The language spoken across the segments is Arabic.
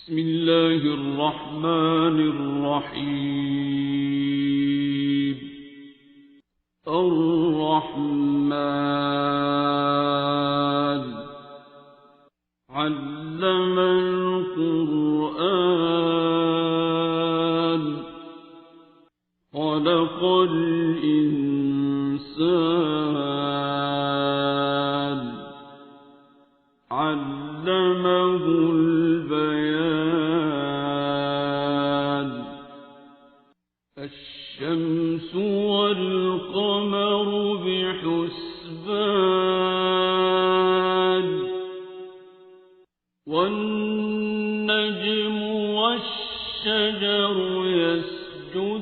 بسم الله الرحمن الرحيم. الرحمن علم القرآن خلق الإنسان علمه البيان. الشمس والقمر بحسبان والنجم والشجر يسجدان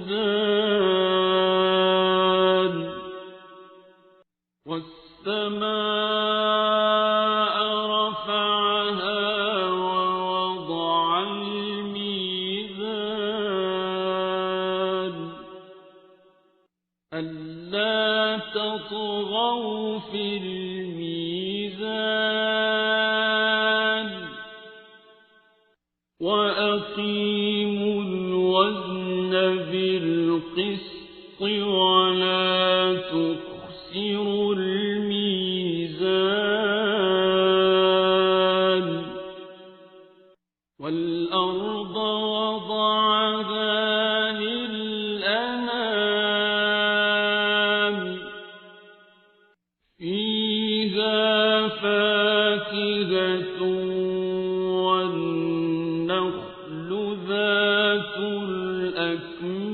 والسماء رفعها ووضع الميزان ألا تطغوا في الميزان وأقيموا الوزن بالقسط ولا تخسروا الميزان. والأرض وضعها للأنام فيها فاكهة والنخل ذات الأكمام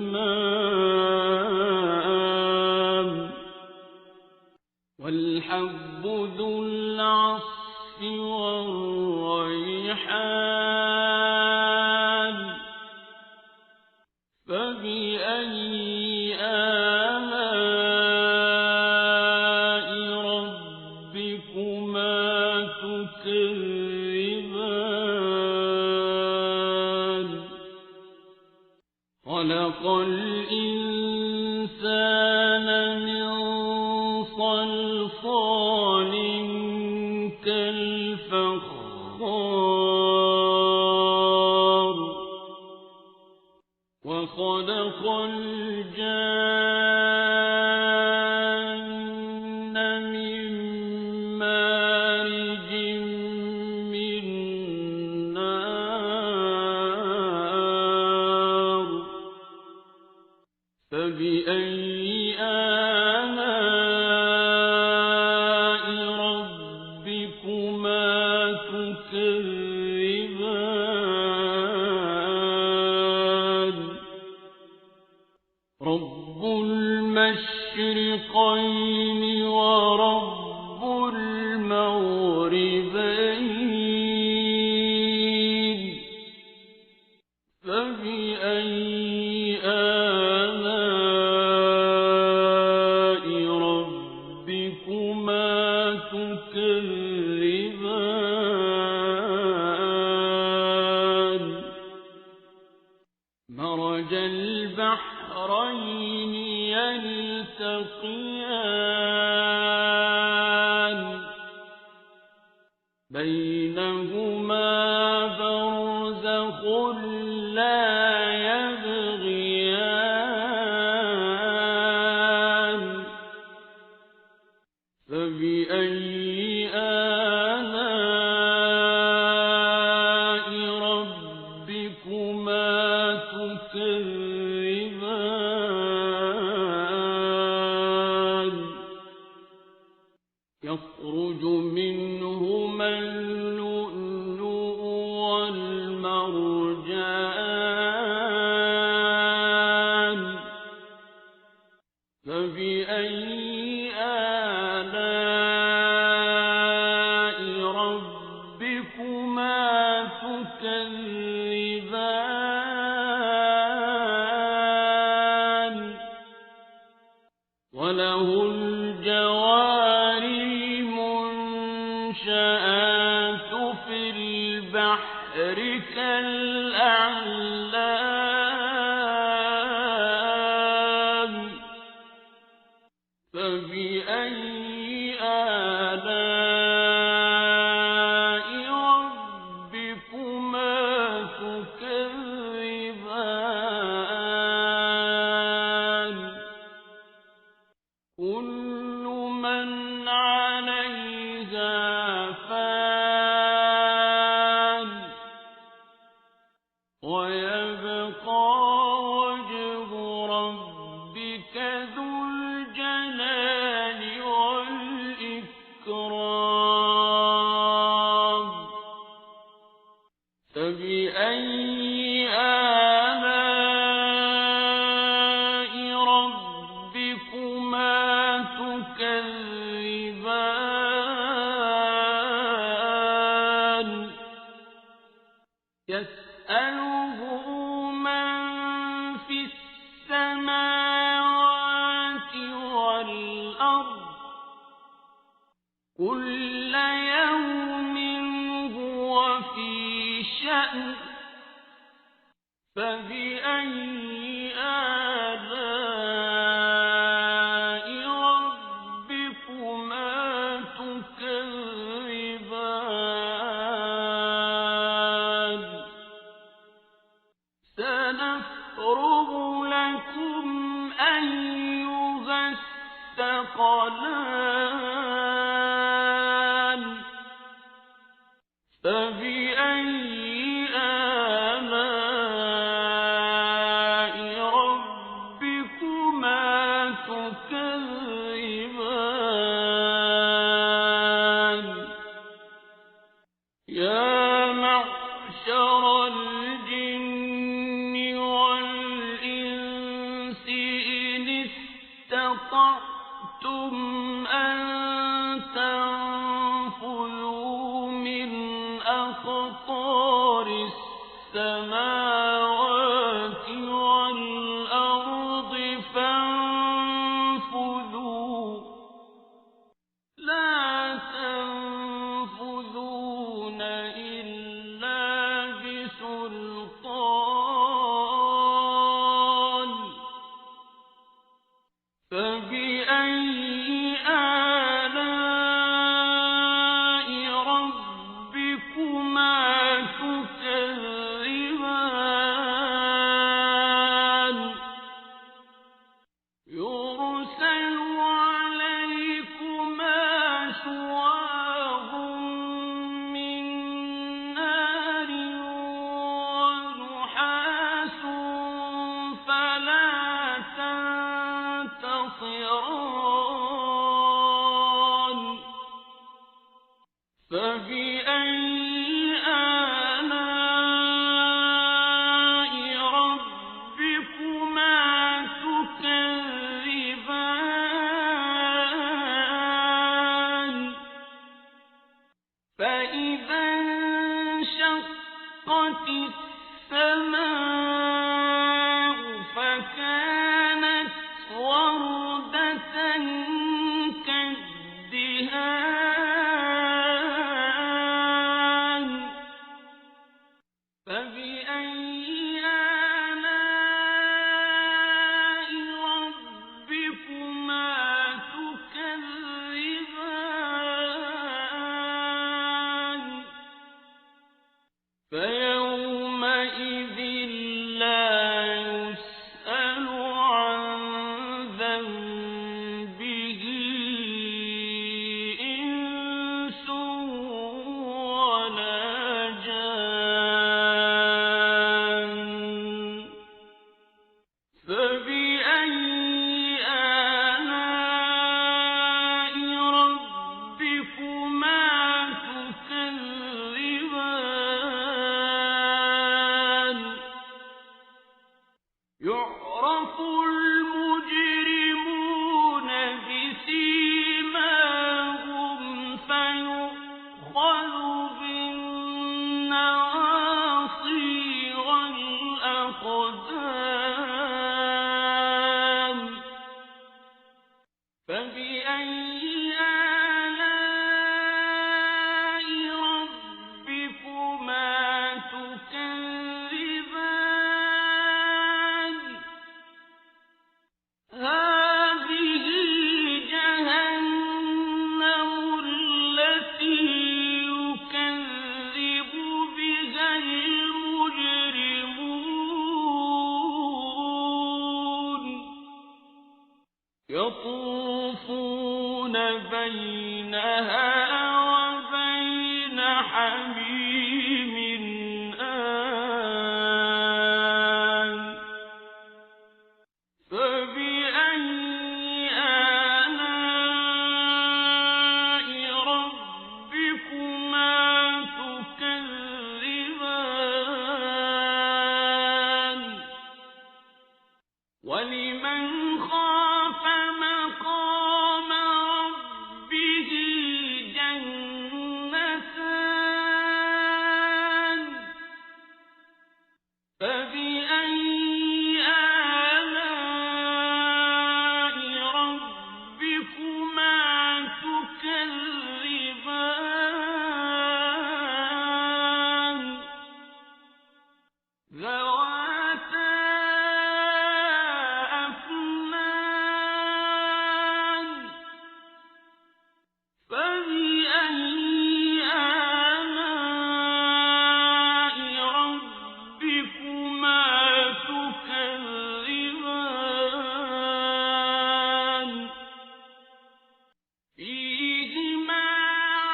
والحب ذو العصف والريحان. فبأي آلاء ربكما تكذبان. خلق الإنسان من صلصال كالفخار وخلق الجان من مارج من نار. فبأي آلاء ربكما تكذبان. رب المشرقين ورب المغربين. فبأي آلاء ربكما تكذبان. مرج البحرين يلتقيان بينهما برزخ لا يبغيان. فبأي آلاء ربكما تكذبان. يخرج منهما اللؤلؤ والمرجان. فبأي آلاء ربكما تكذبان. وله الجوار المنشآت في البحر كالأعلام. فبأي آلاء ربكما فبأي آلاء ربكما تكذبان يسأله من في السماوات والأرض كل يوم هو في شأن فبأي آلاء ربكما تكذبان سنفرغ لكم أيها الثقلان فبأي آلاء ربكما تكذبان يا معشر الجن والإنس إن استطعتم أن تنفذوا من أقطار السماوات والأرض فانفذوا لا تنفذون إلا بسلطان فبأي آلاء ربكما تكذبان يرسل عليكما شواظ من نار ونحاس فلا تنتصران فبأي آلاء ربكما تكذبان فإذا انشقت السماء فكانت وردة كالدهان فبأي آلاء ربكما تكذبان فيومئذ لا يسأل عن ذنبه إنس ولا جان فبأي آلاء ربكما تكذبان يعرف المجرمون بسيماهم فيؤخذ بالنواصي والأقدام فبأي آلاء ربكما تكذبان هذه جهنم التي يكذب بها المجرمون يطوفون بينها وبين حميم آن فبأي آلاء ربكما تكذبان ذواتا أفنان فبأي آلاء ربكما تكذبان فيهما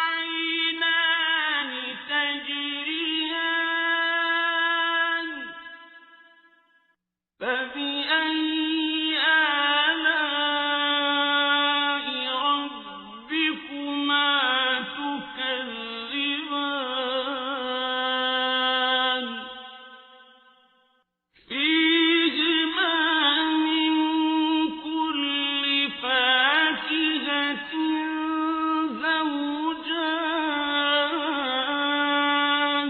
عينان تجريان فبأي آلاء ربكما تكذبان فيهما من كل فاكهة زوجان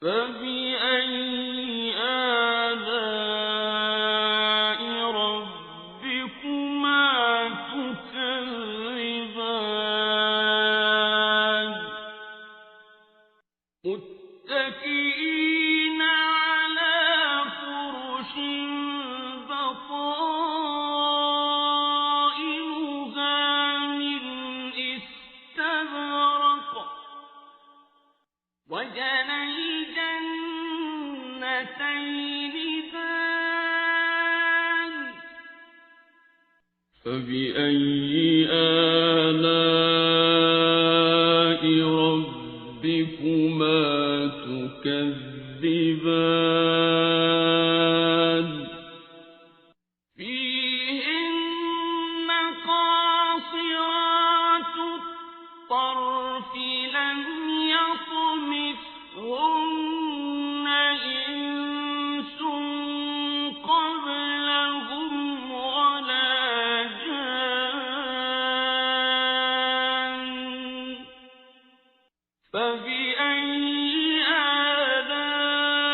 فبأي آلاء ربكما تكذبان متكئين على فرش بطائنها من استبرق وجنى الجنتين دان فبأي آلاء ربكما تكذبان فيهن قاصرات الطرف لم يطمثهن إنس قبلهم ولا جان فبأي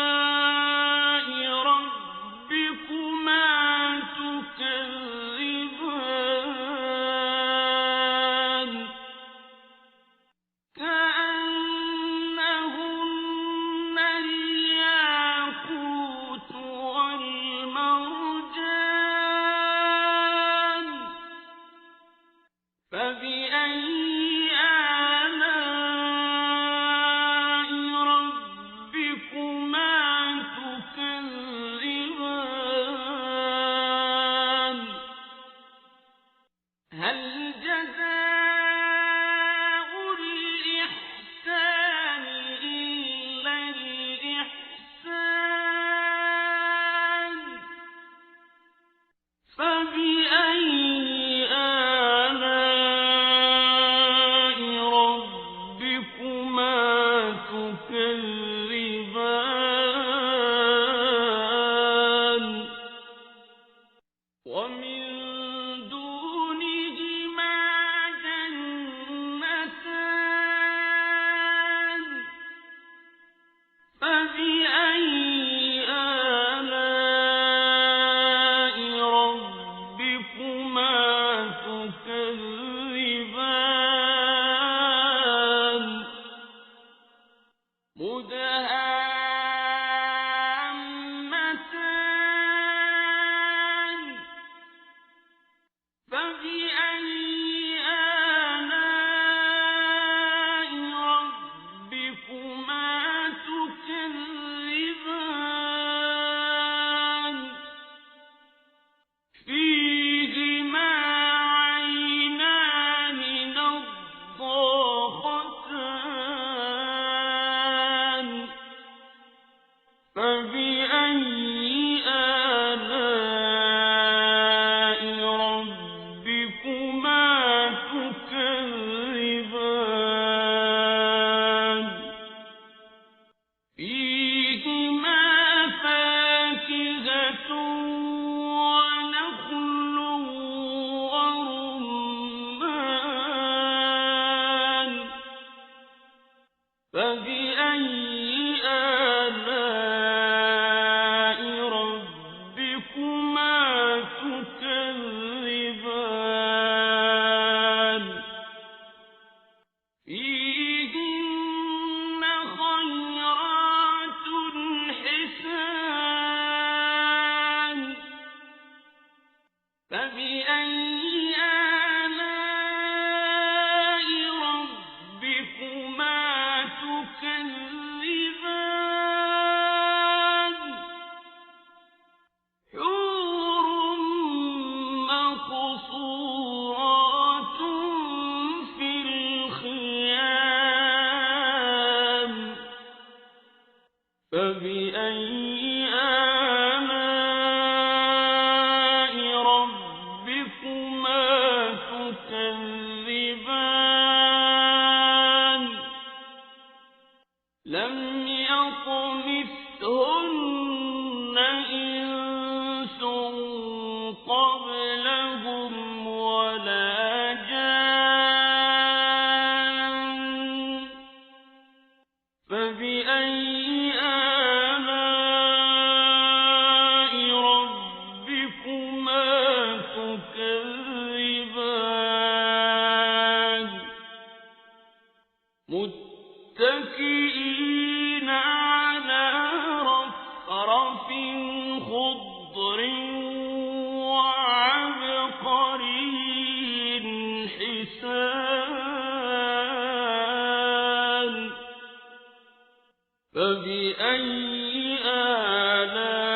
آلاء ربكما تكذبان كأنهن الياقوت والمرجان فبأي آلاء ربكما تكذبان هل جزاء الإحسان إلا الإحسان فبأي آلاء ربكما تكذبان ومن دونهما جنتان فبأي آلاء ربكما تكذبان مدهامتان فبأي آلاء ربكما تكذبان فيهما عينان نضاختان فبأي آلاء ربكما تكذبان فيهما فاكهة ونخل ورمان فبأي آلاء ربكما تكذبان فيهن خيرات فبأي آلاء ربكما تكذبان لم يطمثهن إنس قبلهم ولا جان فبأي آلاء ربكما تكذبان متكئين على رفرف خضر وعبقري حسان فبأي آلاء